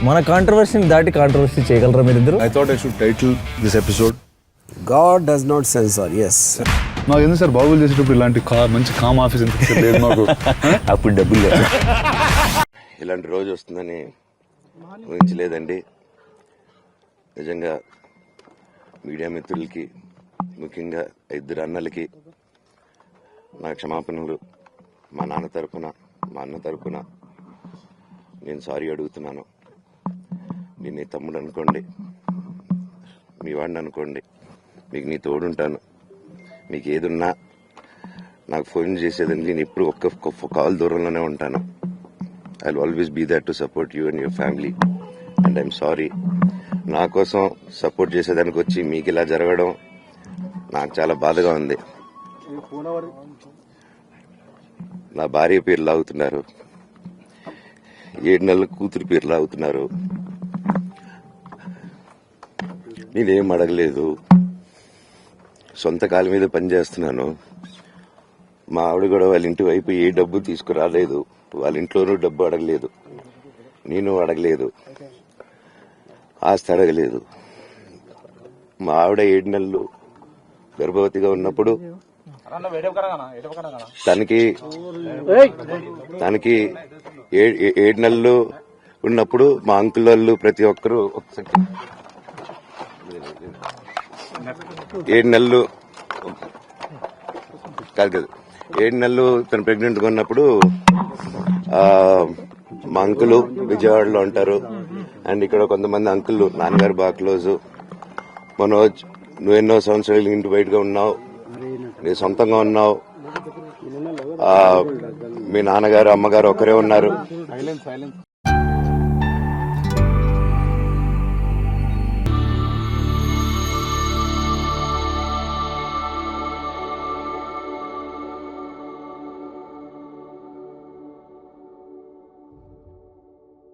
మన కాంట్రవర్సీని దాటి కాంట్రవర్సీ చేయగలరా మీరిద్దరు? I thought I should title this episode God does not censor. Yes. నాకు ఎందుకు సార్ బాగులు చేసేటప్పుడు ఇలాంటి మంచి కామ్ ఆఫీస్ ఎంత లేదు మాకు. అప్పుడు డబ్బులు లేదు. ఇలాంటి రోజు వస్తుందని ఊహించలేదండి. నిజంగా మీడియా మిత్రులకి, ముఖ్యంగా ఇద్దరు అన్నలకి నా క్షమాపణలు. మా నాన్న తరపున, మా అన్న తరపున నేను సారీ అడుగుతున్నాను. నేను నీ తమ్ముడు అనుకోండి, మీ వాడిని అనుకోండి, మీకు నీ తోడుంటాను. మీకు ఏదున్నా నాకు ఫోన్ చేసేదండి. నేను ఇప్పుడు ఒక్క కాల్ దూరంలోనే ఉంటాను. I will always be there to support you and your family. And I'm sorry. నా కోసం సపోర్ట్ చేసేదానికి వచ్చి మీకు ఇలా జరగడం నాకు చాలా బాధగా ఉంది. నా భార్య పేరు లాగుతున్నారు, 7 నెలల కూతురు పేరు లాగుతున్నారు. నేనేం అడగలేదు, సొంత కాళ్ళ మీద పనిచేస్తున్నాను. మా ఆవిడ కూడా వాళ్ళ ఇంటి వైపు ఏ డబ్బు తీసుకురాలేదు, వాళ్ళ ఇంట్లోనూ డబ్బు అడగలేదు, నేను అడగలేదు, ఆస్తి అడగలేదు. మా ఆవిడ 7 నెలలు గర్భవతిగా ఉన్నప్పుడు తనకి 7 నెలలు ఉన్నప్పుడు మా అంకుల్ వాళ్ళు ప్రతి ఒక్కరూ 7 నెలలు కాదు 7 నెలలు తను ప్రెగ్నెంట్గా ఉన్నప్పుడు మా అంకులు విజయవాడలో ఉంటారు. అండ్ ఇక్కడ కొంతమంది అంకుల్ నాన్నగారు బాగా క్లోజు. మనోజ్, నువ్వు ఎన్నో సంవత్సరాలు ఇంటి బయటగా ఉన్నావు, నీ సొంతంగా ఉన్నావు, మీ నాన్నగారు అమ్మగారు ఒకరే ఉన్నారు.